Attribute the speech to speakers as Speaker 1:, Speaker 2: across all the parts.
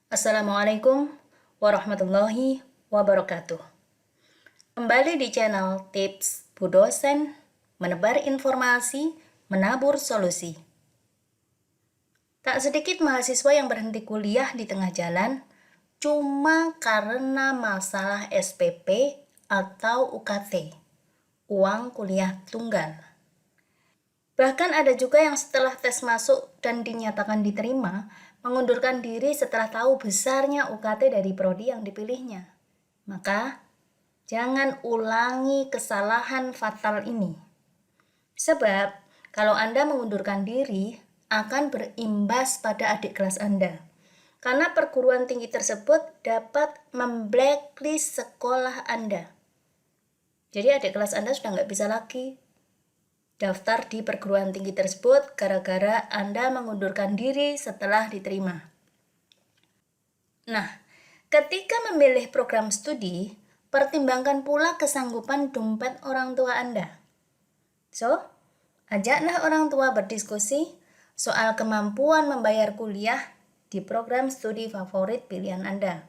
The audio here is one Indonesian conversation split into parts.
Speaker 1: Assalamualaikum warahmatullahi wabarakatuh. Kembali di channel Tips Bu Dosen, menebar informasi, menabur solusi. Tak sedikit mahasiswa yang berhenti kuliah di tengah jalan cuma karena masalah SPP atau UKT, uang kuliah tunggal. Bahkan ada juga yang setelah tes masuk dan dinyatakan diterima, mengundurkan diri setelah tahu besarnya UKT dari prodi yang dipilihnya. Maka, jangan ulangi kesalahan fatal ini. Sebab, kalau Anda mengundurkan diri, akan berimbas pada adik kelas Anda. Karena perguruan tinggi tersebut dapat memblacklist sekolah Anda. Jadi adik kelas Anda sudah nggak bisa lagi daftar di perguruan tinggi tersebut gara-gara Anda mengundurkan diri setelah diterima. Nah, ketika memilih program studi, pertimbangkan pula kesanggupan dompet orang tua Anda. So, ajaklah orang tua berdiskusi soal kemampuan membayar kuliah di program studi favorit pilihan Anda.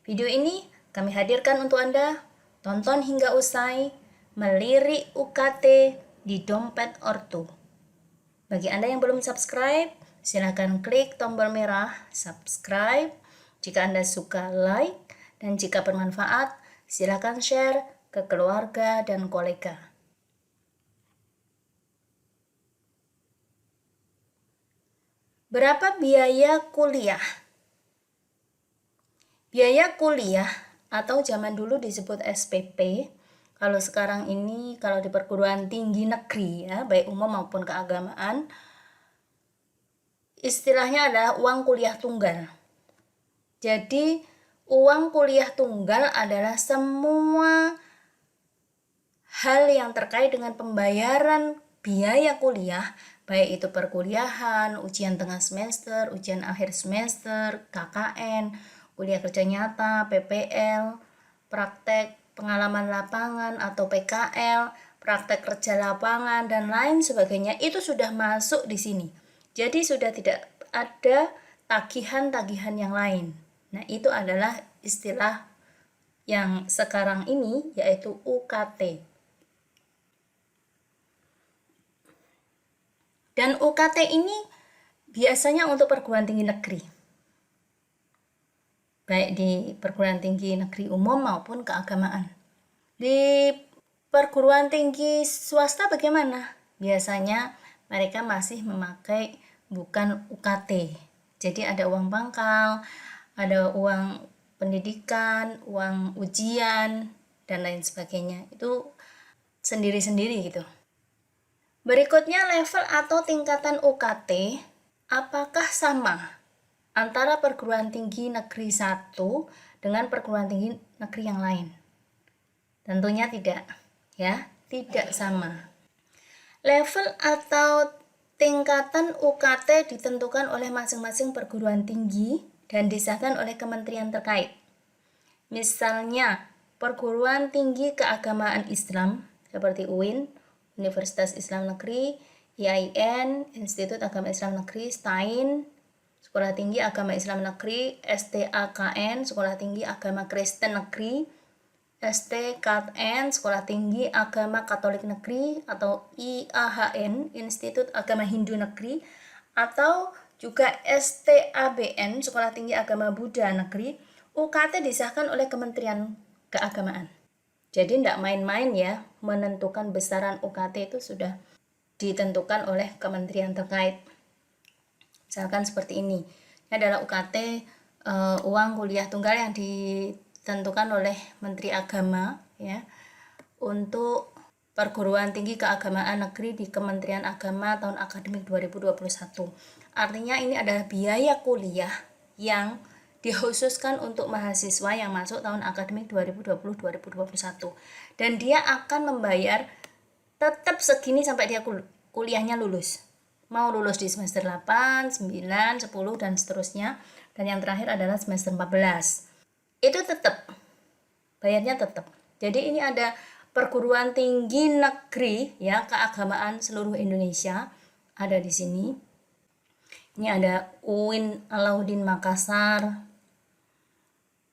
Speaker 1: Video ini kami hadirkan untuk Anda, tonton hingga usai, melirik UKT di dompet ortu. Bagi Anda yang belum subscribe, silakan klik tombol merah subscribe. Jika Anda suka, like, dan jika bermanfaat, silakan share ke keluarga dan kolega. Berapa biaya kuliah? Biaya kuliah atau zaman dulu disebut SPP, kalau sekarang ini kalau di perguruan tinggi negeri ya, baik umum maupun keagamaan, istilahnya adalah uang kuliah tunggal. Jadi uang kuliah tunggal adalah semua hal yang terkait dengan pembayaran biaya kuliah, baik itu perkuliahan, ujian tengah semester, ujian akhir semester, KKN, kuliah kerja nyata, PPL, praktek pengalaman lapangan atau PKL, praktek kerja lapangan, dan lain sebagainya, itu sudah masuk di sini. Jadi sudah tidak ada tagihan-tagihan yang lain. Nah, itu adalah istilah yang sekarang ini yaitu UKT. Dan UKT ini biasanya untuk perguruan tinggi negeri, baik di perguruan tinggi negeri umum maupun keagamaan. Di perguruan tinggi swasta bagaimana? Biasanya mereka masih memakai bukan UKT. Jadi ada uang pangkal, ada uang pendidikan, uang ujian, dan lain sebagainya. Itu sendiri-sendiri gitu. Berikutnya level atau tingkatan UKT, apakah sama antara perguruan tinggi negeri 1 dengan perguruan tinggi negeri yang lain? Tentunya tidak, ya, tidak sama. Level atau tingkatan UKT ditentukan oleh masing-masing perguruan tinggi dan disahkan oleh kementerian terkait. Misalnya, perguruan tinggi keagamaan Islam seperti UIN, Universitas Islam Negeri, IAIN, Institut Agama Islam Negeri, STAIN, Sekolah Tinggi Agama Islam Negeri, STAKN, Sekolah Tinggi Agama Kristen Negeri, STKN, Sekolah Tinggi Agama Katolik Negeri, atau IAHN, Institut Agama Hindu Negeri, atau juga STABN, Sekolah Tinggi Agama Buddha Negeri. UKT disahkan oleh Kementerian Keagamaan. Jadi tidak main-main ya, menentukan besaran UKT itu sudah ditentukan oleh kementerian terkait. Misalkan seperti ini adalah UKT uang kuliah tunggal yang ditentukan oleh Menteri Agama ya untuk perguruan tinggi keagamaan negeri di Kementerian Agama tahun akademik 2021. Artinya ini adalah biaya kuliah yang dikhususkan untuk mahasiswa yang masuk tahun akademik 2020-2021, dan dia akan membayar tetap segini sampai dia kuliahnya lulus. Mau lulus di semester 8, 9, 10, dan seterusnya, dan yang terakhir adalah semester 14. Itu tetap bayarnya tetap. Jadi ini ada perguruan tinggi negeri ya, keagamaan seluruh Indonesia ada di sini. Ini ada UIN Alauddin Makassar,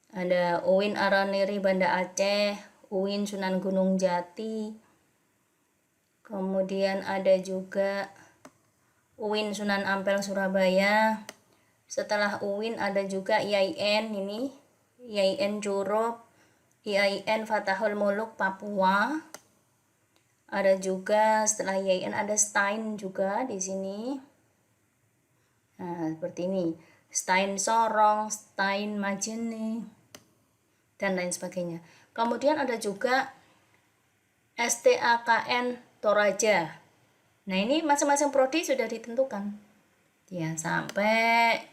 Speaker 1: Ada UIN Araniri Banda Aceh, UIN Sunan Gunung Jati. Kemudian ada juga UIN Sunan Ampel Surabaya. Setelah UIN ada juga IAIN ini, IAIN Curup, IAIN Fatahul Muluk Papua. Ada juga setelah IAIN ada STAIN juga di sini. Nah, seperti ini. STAIN Sorong, STAIN Majene, dan lain sebagainya. Kemudian ada juga STAKN Toraja. Nah, ini masing-masing prodi sudah ditentukan. Ya, sampai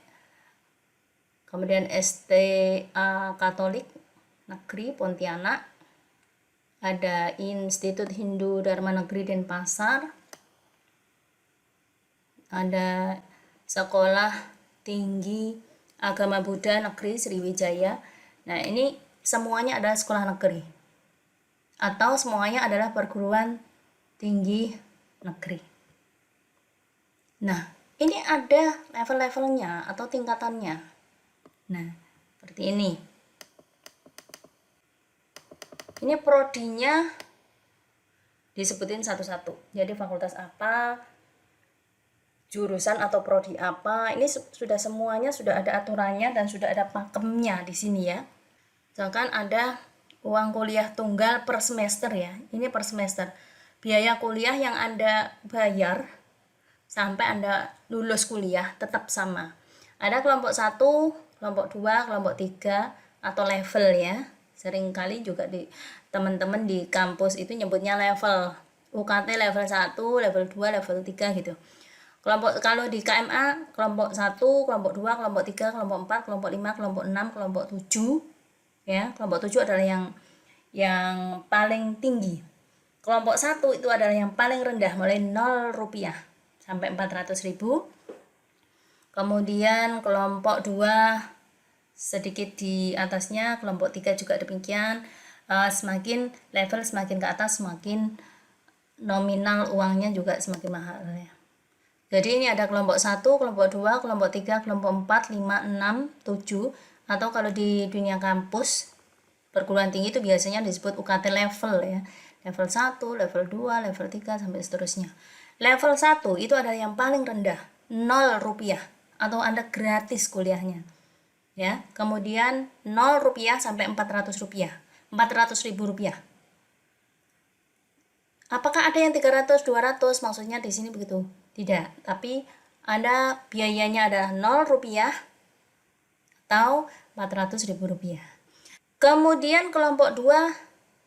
Speaker 1: kemudian STA Katolik Negeri Pontianak, ada Institut Hindu Dharma Negeri Denpasar, ada Sekolah Tinggi Agama Buddha Negeri Sriwijaya. Nah, ini semuanya adalah sekolah negeri atau semuanya adalah perguruan tinggi negeri. Nah, ini ada level-levelnya atau tingkatannya. Nah, seperti ini. Ini prodinya disebutin satu-satu. Jadi fakultas apa, jurusan atau prodi apa, ini sudah semuanya sudah ada aturannya dan sudah ada pakemnya di sini ya. Misalkan ada uang kuliah tunggal per semester ya. Ini per semester. Biaya kuliah yang Anda bayar sampai Anda lulus kuliah tetap sama. Ada kelompok 1, kelompok 2, kelompok 3 atau level ya. Seringkali juga di teman-teman di kampus itu nyebutnya level. UKT level 1, level 2, level 3 gitu. Kelompok kalau di KMA kelompok 1, kelompok 2, kelompok 3, kelompok 4, kelompok 5, kelompok 6, kelompok 7 ya. Kelompok 7 adalah yang paling tinggi. Kelompok 1 itu adalah yang paling rendah, mulai 0 rupiah sampai 400.000. Kemudian kelompok 2 sedikit di atasnya, kelompok 3 juga demikian. Semakin level semakin ke atas, semakin nominal uangnya juga semakin mahal ya. Jadi ini ada kelompok 1, kelompok 2, kelompok 3, kelompok 4, 5, 6, 7, atau kalau di dunia kampus perguruan tinggi itu biasanya disebut UKT level ya. Level 1, level 2, level 3 sampai seterusnya. Level 1 itu adalah yang paling rendah, 0 rupiah atau Anda gratis kuliahnya. Ya, kemudian 0 rupiah sampai 400 rupiah, 400.000 rupiah. Apakah ada yang 300, 200? Maksudnya di sini begitu? Tidak, tapi ada biayanya adalah 0 rupiah atau 400.000 rupiah. Kemudian kelompok 2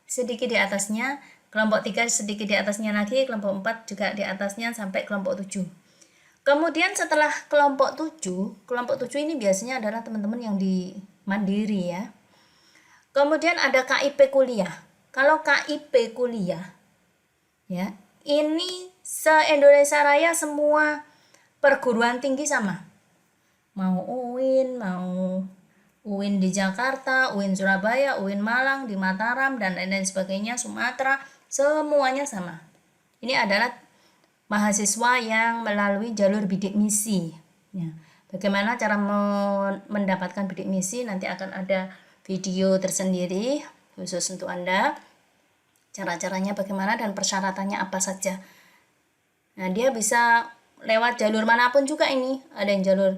Speaker 1: sedikit di atasnya, kelompok 3 sedikit di atasnya lagi, kelompok 4 juga di atasnya sampai kelompok 7. Kemudian setelah kelompok 7 ini biasanya adalah teman-teman yang di mandiri ya. Kemudian ada KIP kuliah. Kalau KIP kuliah ya, ini se-Indonesia Raya semua perguruan tinggi sama. Mau UIN di Jakarta, UIN Surabaya, UIN Malang, di Mataram, dan lain-lain sebagainya, Sumatera, semuanya sama. Ini adalah mahasiswa yang melalui jalur bidik misi. Ya. Bagaimana cara mendapatkan bidik misi, nanti akan ada video tersendiri khusus untuk Anda. Cara-caranya bagaimana dan persyaratannya apa saja. Nah, dia bisa lewat jalur manapun juga ini. Ada yang jalur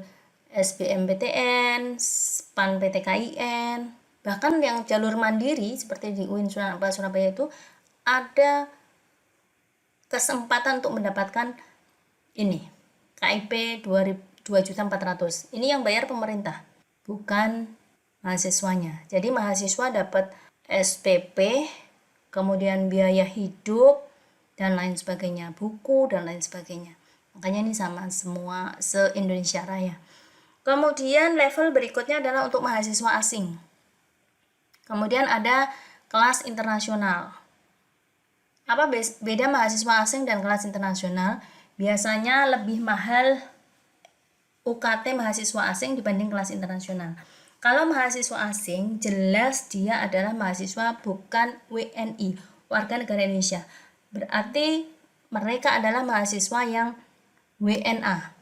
Speaker 1: SBMPTN, SPAN PTKIN, bahkan yang jalur mandiri seperti di UIN Sunan Ampel Surabaya itu ada kesempatan untuk mendapatkan ini KIP 2.400.000. Ini yang bayar pemerintah, bukan mahasiswanya. Jadi mahasiswa dapat SPP, kemudian biaya hidup dan lain sebagainya, buku dan lain sebagainya. Makanya ini sama semua se-Indonesia Raya. Kemudian level berikutnya adalah untuk mahasiswa asing. Kemudian ada kelas internasional. Apa beda mahasiswa asing dan kelas internasional? Biasanya lebih mahal UKT mahasiswa asing dibanding kelas internasional. Kalau mahasiswa asing, jelas dia adalah mahasiswa bukan WNI, warga negara Indonesia. Berarti mereka adalah mahasiswa yang WNA.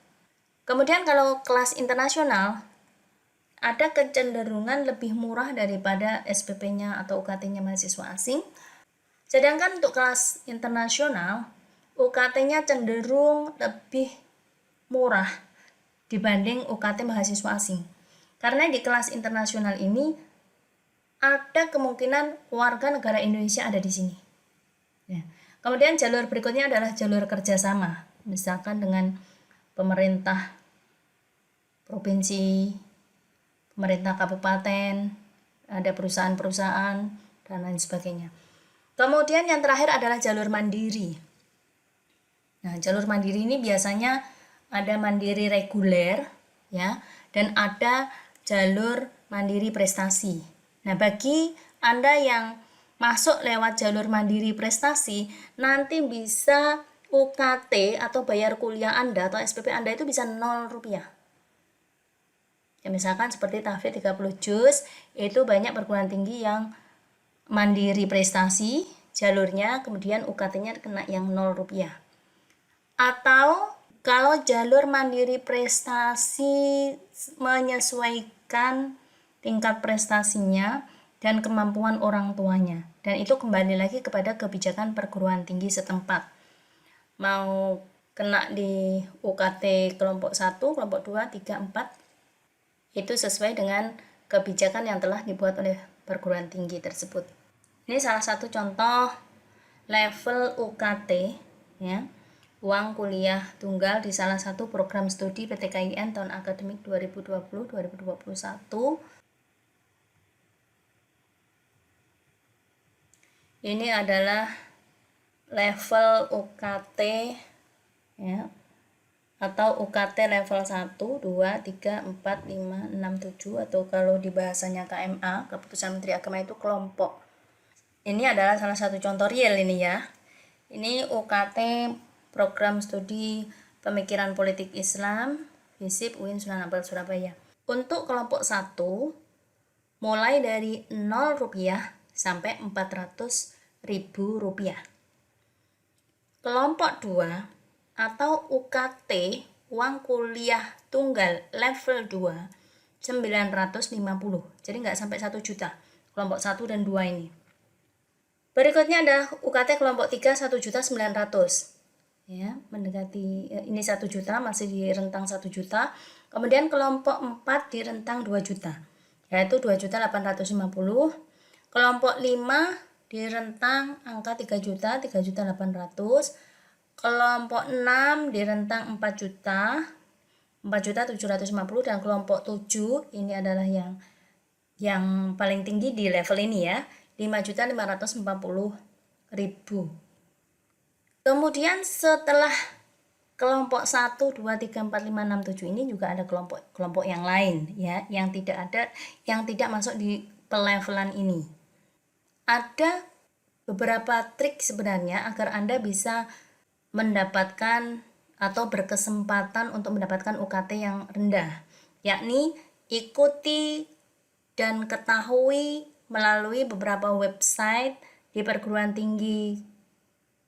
Speaker 1: Kemudian kalau kelas internasional, ada kecenderungan lebih murah daripada SPP-nya atau UKT-nya mahasiswa asing. Sedangkan untuk kelas internasional, UKT-nya cenderung lebih murah dibanding UKT mahasiswa asing. Karena di kelas internasional ini ada kemungkinan warga negara Indonesia ada di sini. Ya. Kemudian jalur berikutnya adalah jalur kerjasama, misalkan dengan pemerintah provinsi, pemerintah kabupaten, ada perusahaan-perusahaan, dan lain sebagainya. Kemudian yang terakhir adalah jalur mandiri. Nah, jalur mandiri ini biasanya ada mandiri reguler, ya, dan ada jalur mandiri prestasi. Nah, bagi Anda yang masuk lewat jalur mandiri prestasi, nanti bisa UKT atau bayar kuliah Anda atau SPP Anda itu bisa 0 rupiah. Ya, misalkan seperti tahfidz 30 juz, itu banyak perguruan tinggi yang mandiri prestasi jalurnya, kemudian UKT-nya kena yang 0 rupiah. Atau kalau jalur mandiri prestasi menyesuaikan tingkat prestasinya dan kemampuan orang tuanya, dan itu kembali lagi kepada kebijakan perguruan tinggi setempat. Mau kena di UKT kelompok 1, kelompok 2, 3, 4, itu sesuai dengan kebijakan yang telah dibuat oleh perguruan tinggi tersebut. Ini salah satu contoh level UKT, ya, uang kuliah tunggal di salah satu program studi PTKIN tahun akademik 2020-2021. Ini adalah level UKT, ya, atau UKT level 1, 2, 3, 4, 5, 6, 7, atau kalau di bahasanya KMA, Keputusan Menteri Agama, itu kelompok. Ini adalah salah satu contoh real ini, ya. Ini UKT program studi pemikiran politik Islam FISIP UIN Sunan Ampel Surabaya. Untuk kelompok 1 mulai dari 0 rupiah sampai 400.000 rupiah. Kelompok 2 atau UKT uang kuliah tunggal level 2 950. Jadi nggak sampai 1 juta. Kelompok 1 dan 2 ini. Berikutnya ada UKT kelompok 3 1.900.000. Ya, mendekati ini 1 juta, masih di rentang 1 juta. Kemudian kelompok 4 di rentang 2 juta, yaitu 2.850. Kelompok 5 di rentang angka 3 juta, 3.800.000. Kelompok 6 di rentang 4 juta, 4.750.000, dan kelompok 7 ini adalah yang paling tinggi di level ini, ya, 5.540.000. Kemudian setelah kelompok 1, 2, 3, 4, 5, 6, 7 ini juga ada kelompok yang lain, ya, yang tidak masuk di pelevelan ini. Ada beberapa trik sebenarnya agar Anda bisa mendapatkan atau berkesempatan untuk mendapatkan UKT yang rendah, yakni ikuti dan ketahui melalui beberapa website di perguruan tinggi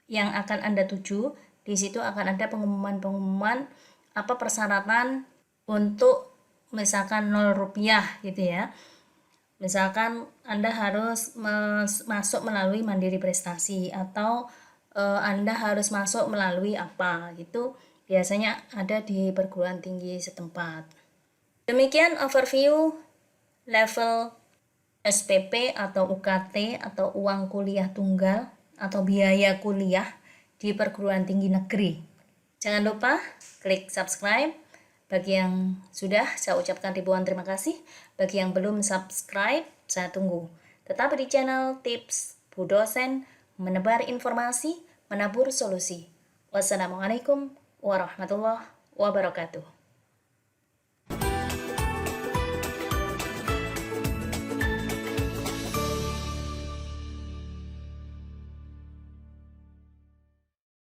Speaker 1: yang akan Anda tuju. Di situ akan ada pengumuman-pengumuman apa persyaratan untuk misalkan 0 rupiah gitu, ya. Misalkan Anda harus masuk melalui mandiri prestasi, atau Anda harus masuk melalui apa gitu, biasanya ada di perguruan tinggi setempat. Demikian overview level SPP atau UKT atau uang kuliah tunggal atau biaya kuliah di perguruan tinggi negeri. Jangan lupa klik subscribe. Bagi yang sudah, saya ucapkan ribuan terima kasih. Bagi yang belum subscribe, saya tunggu. Tetap di channel Tips Bu Dosen, menebar informasi, menabur solusi. Wassalamualaikum warahmatullahi wabarakatuh.